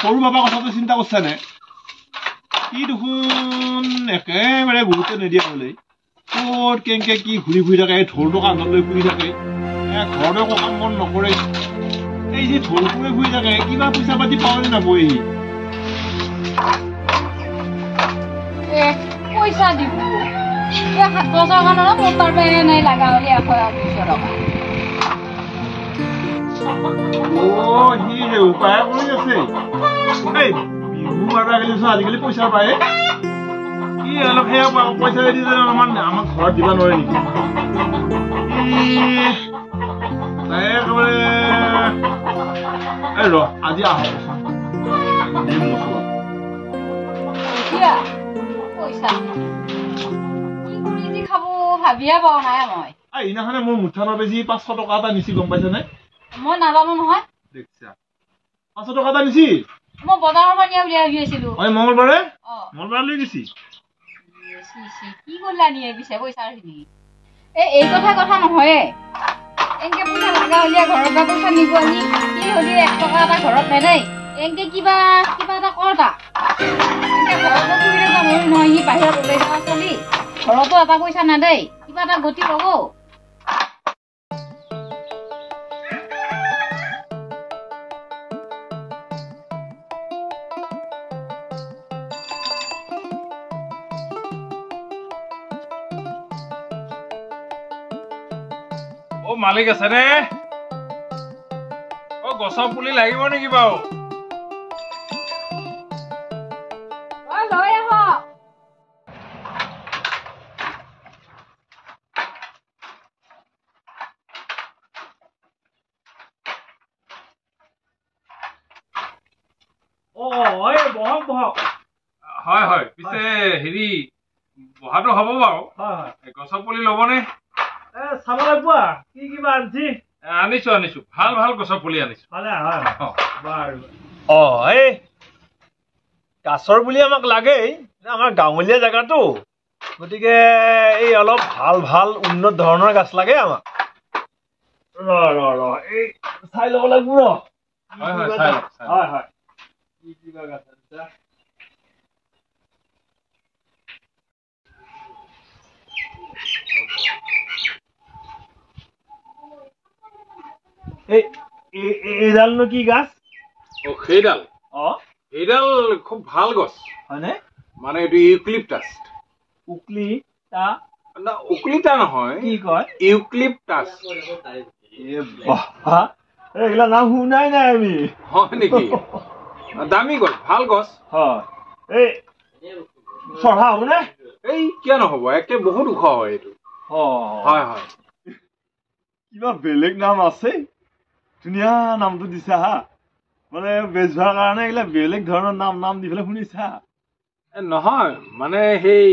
সৰু বাবা কথাটো চিন্তা কৰছানে কি দেখোন একেবাৰে গুৰুত্ব নিদিয়া হ'লে ক'ত কেনেকে কি ঘূৰি ফুৰি থাকে ঢোলটো কান্ধত লৈ ফুৰি থাকে ঘৰতে একো কাম বন নকৰে এই যে ঢোল ফুৰি ফুৰি থাকে কিবা পইচা পাতি পাৱনে নাপহি পইচা দিব 7 বছৰ কাৰণে মোৰ তাৰ পৰা নাই লাগা হলি 100 টকা সি যে উপায় কৰি আছে এই বিহু মাৰা গেলিছো আজিকালি পইচা পায় কি অলপ সেয়া পইচা দি যে আমাক ঘৰত দিবা নোৱাৰে নেকি একেবাৰে এই ৰ আজি আহ পইচা কি কৰি যি খাব ভাবিয়া পাওঁ নাই মই এইদিনাখনে মোৰ মুঠানৰ বেজি 500 টকা এটা নিছি গম পাইছা নে মই নাজানো নহয় দেখছা 500 টকা এটা নিছি মই বজাৰৰ পৰা নিয়া উলিয়াই আছিলো মঙ্গলবাৰে লৈ গেছি কি করলা নিয়ে পিছে পয়সা খিনি এই কথা নহয় এনকে পয়সা লাগা হলিয়া ঘৰৰ পৰা পয়সা নিব আনি কি হলি 1 টকা এটা ঘৰত নেদেই এনকে কিবা এটা কৰতা এনকে ঘৰতো তুলিলে নহয় নহয় হি বাহিৰত ওলাই যাবা চলি ঘৰতো এটা পয়সা নেদেই কিবা এটা গতি পাব মালিক আছে নে গছৰ পুলি লাগিব নেকি বাৰু লৈ আহ বহক হয় হয় পিছে হেৰি বহাটো হ'ব বাৰু গছৰ পুলি ল'বনে চাব লাগিব কি কিবা আনছি আনিছো ভাল গছৰ পুলি আনিছো এই গাছৰ পুলি আমাক লাগেই আমাৰ গাঁৱলীয়া জেগাটো গতিকে এই অলপ ভাল উন্নত ধৰণৰ গাছ লাগে আমাক এই চাই ল'ব লাগিব এইডালনো কি গাছ সেইডাল খুব ভাল গছ হয়নে মানে এইটো ইউক্লিপটাছ উকলিতা নহয় কি কয় ইউক্লিপটাছ এইগিলা নাম শুনাই নাই আমি হয় নেকি দামী গছ ভাল গছ এই চঢ়া হ'বনে এই কিয় নহ'ব একে বহুত ওখ হয় এইটো হয় কিবা বেলেগ নাম আছে ধুনীয়া নামটো দিছা হা মানে বেচবাৰ কাৰণে এইগিলা বেলেগ ধৰণৰ নাম দি পেলাই শুনিছা নহয় মানে সেই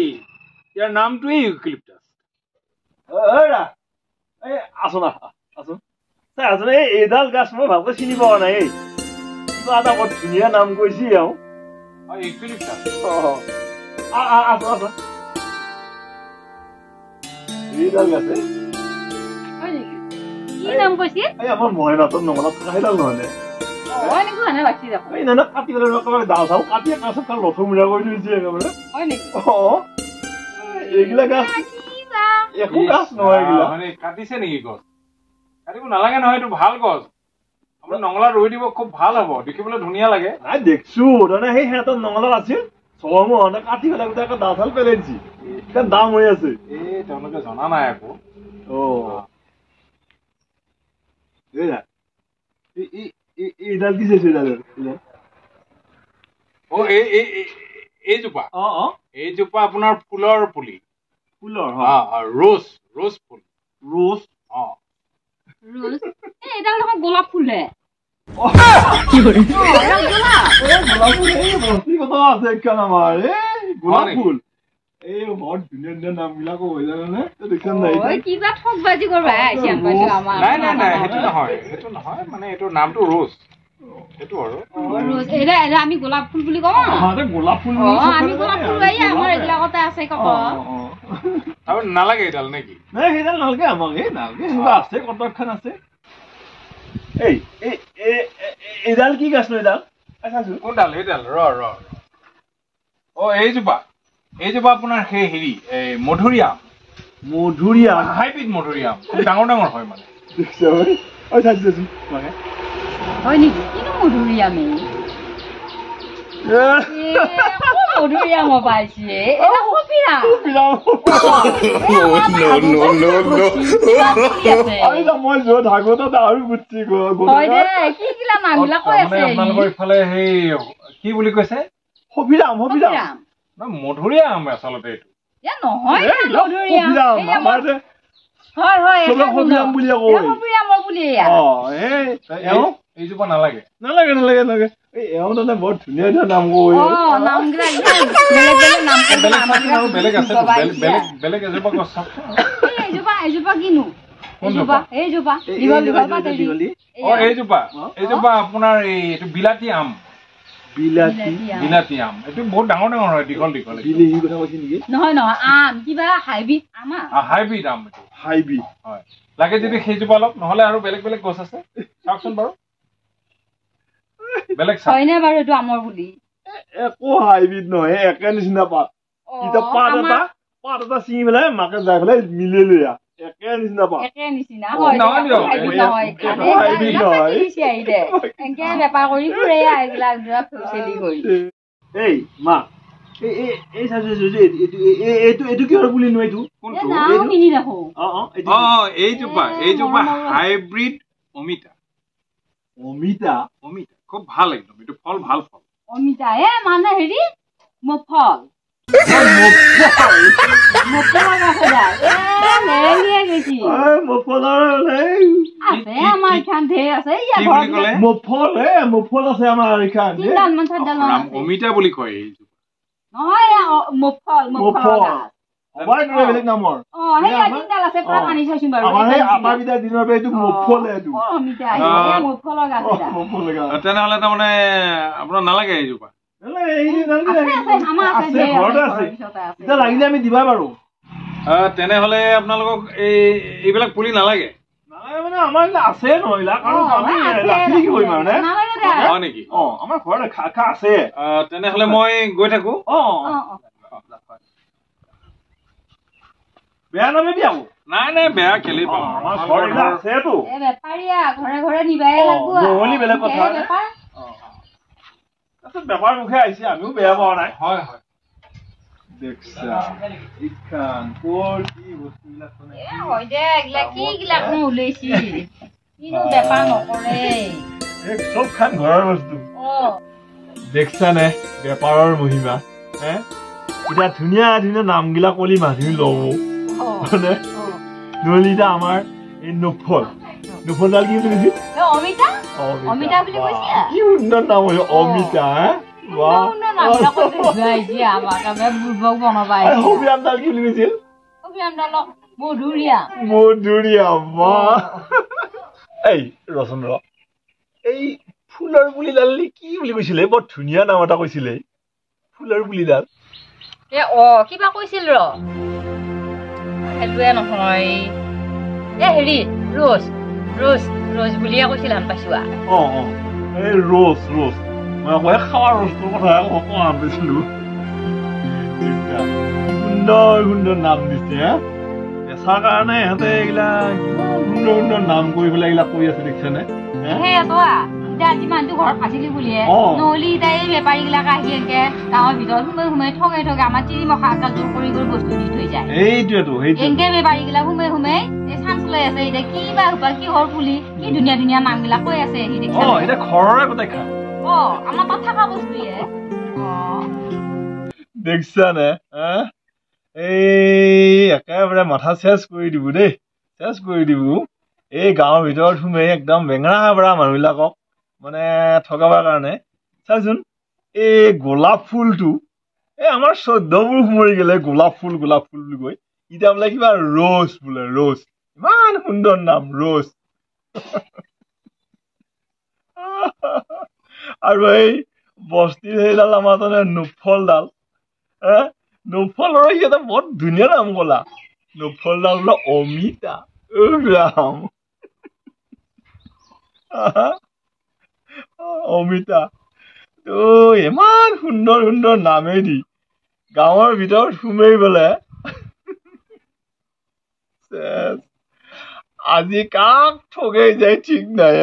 ইয়াৰ নামটোৱেই ইউক্লিপটাছ আছোন এইডাল গাছ মই ভালকৈ চিনি পোৱা নাই কিবা এটা বৰ ধুনীয়া নাম কৈছি এইডাল গাছে আমাৰ মহেনাথৰ নমনাত থকা সেইডাল নহলে কাটি পেলাই ডাল চাল কাটি লথমূৰা কৰি থৈছে একেবাৰে এইগিলা গাছ একো গাছ নহয় মানে কাটিছে নেকি গছ কাটিব নালাগে নহয় এইটো ভাল গছ আপুনি নঙলাত ৰুই দিব খুব ভাল হ'ব দেখিবলৈ ধুনীয়া লাগে নাই দেখছো তাৰমানে সেই সিহঁতৰ নঙলাত আছিল চমহনে কাটি পেলাই গোটেই ডাল চাল পেলাই দিছে দাম হৈ আছে তেওঁলোকে জনা নাই আকৌ এইডাল কি চাইছো এইজোপা আপোনাৰ ফুলৰ পুলি ৰোজ ফুল গোলাপ ফুলহে গোলাপ ফুল এই বৰ ধুনীয়া নাম বিলাকো হৈ জানে কিবা ঠগবাজি কৰবা সেইটো নহয় মানে এইটোৰ নামটো ৰোজ সেইটো আৰু আমি গোলাপ ফুল বুলি কওঁ গোলাপ ফুল আমি গোলাপ ফুল আমাৰ এইবিলাকতে আছে নালাগে এইডাল নেকি নাই সেইডাল নালাগে আমাক নালাগে আছে কতকখান আছে এইডাল কি গাছ ন এইডাল চাচোন কোনডাল এইডাল ৰ অ এইজোপা আপোনাৰ সেই হেৰি এই মধুৰিআম হাইব্ৰিড মধুৰিআম খুব ডাঙৰ ডাঙৰ হয় মানে চাচোন হয় নেকি কিনো মধুৰিআমে মধুৰিআম পাইছে এটা কপিৰাম মই য'ত আগতে আৰু গুচি হয় দে কি কিলা নামবিলাক কৈ আছে আপোনালোকৰ ইফালে সেই কি বুলি কৈছে সফিৰাম মধুৰিআম আচলতে এইটো নহয় মধুৰিআম হয় হয় সফিৰাম বুলি সফিৰামৰ বুলি এইজোপা নালাগে এওঁ তাতে বৰ ধুনীয়া ধুনীয়া নাম কয় বেলেগ আছে বেলেগ এজোপা গছ এইজোপা কিনো এইজোপা এইজোপা আপোনাৰ এইটো বিলাতী আম এইটো বহুত ডাঙৰ ডাঙৰ হয় দীঘল নহয় আম কিবা হাইব্ৰিড আম এইটো হাইব্ৰিড হয় লাগে যদি সেইজোপা অলপ নহলে আৰু বেলেগ বেলেগ গছ আছে চাওকচোন বাৰু বেলেগ হয়নে বাৰু এইটো আমৰ বুলি একো হাইব্ৰিড নহয় একে নিচিনা পাত এতিয়া পাত এটা ছিঙি পেলাই মাকে যাই পেলাই মিলি লৈ একে নিচিনা পাত বেপাৰ কৰি ফুৰে এইবিলাক এই মা এই চাইছো এইটো কিহৰ পুলি নো এইটো এইজোপা হাইব্ৰিড অমিতা খুব ভাল একদম এইটো ফল ভাল ফল অমিতা মানে হেৰি মফল অমিতা বুলি কয় তেনেহলে তাৰমানে আপোনাৰ নালাগে এইজোপা লাগিলে আমি দিবা বাৰু তেনেহলে আপোনালোকক এইবিলাক পুলি নালাগে মানে আমাৰ আছে নহৈলাক নেকি আমাৰ ঘৰত খা আছে তেনেহলে মই গৈ থাকো বেয়া নাপাবি আকৌ নাই বেয়া কেলেই পাওঁ আমাৰ ঘৰত আছেতো ঘৰে নিবাই নহলি বেলেগ কথা বেপাৰ মুখে আহিছে আমিও বেয়া পোৱা নাই হয় চব খান ঘৰৰ বস্তু দেখছানে বেপাৰৰ মহিমা এতিয়া ধুনীয়া ধুনীয়া নামগিলা কলি মানুহ লব মানে নহলে এতিয়া আমাৰ এই নফলডাল কি বুলি কৈছিল কি সুন্দৰ নাম হয় অমিতা সফিৰামডাল কি বুলি কৈছিল মধুৰিআম এই ৰচন এই ফুলৰ পুলিডাল কি বুলি কৈছিলে বৰ ধুনীয়া নাম এটা কৈছিলে ফুলৰ পুলিডাল কিবা কৈছিল সেইটোৱে নহয় হেৰি ৰোজ বুলিয়ে কৈছিল আম পাইছো এই ৰোজ মই খাৱাৰ ৰসটোৰ কথা কোৱা পাইছিলো সুন্দৰ নাম দিছে পেচাৰ কাৰণে ইহঁতে এইবিলাক কিমান সুন্দৰ নাম কৰি পেলাই এইবিলাক কৰি আছে দেখিছেনে যিমানটো ঘৰত ফাঁচিলি বুলিয়ে নহলি এতিয়া এই বেপাৰী বিলাকে আহি এনেকে গাঁৱৰ ভিতৰত সোমাই ঠগাই আমাৰ তিৰিমখা জোৰ কৰি বস্তু দি থৈ যায় এনেকে বেপাৰী গিলা সোমাই চান্স লৈ আছে এতিয়া কিবা কিহৰ পুলি কি ধুনীয়া নাম বিলাক কৈ আছে আমাৰ তাত থকা বস্তুয়ে দেখিছানে এই একেবাৰে মাথা চেচ কৰি দিব দেই এই গাঁৱৰ ভিতৰত সোমাই একদম বেঙেৰা বেৰা মানুহবিলাকক মানে ঠগাবৰ কাৰণে চাচোন এই গোলাপ ফুলটো আমাৰ 14বোৰ মৰি গেলে গোলাপ ফুল বুলি কৈ এতিয়া বোলে কিবা ৰোজ ইমান সুন্দৰ নাম ৰোজ আৰু এই বস্তিৰ সেইডাল আমাৰ তানে নুফলডাল নুফলৰ সিহঁতে বৰ ধুনীয়া নাম কলা নুফলডাল বোলে অমিতা অমিতা ইমান সুন্দৰ সুন্দৰ নামেদি গাঁৱৰ ভিতৰত সোমাই পেলাই আজি কাক ঠগাই যায় ঠিক নাই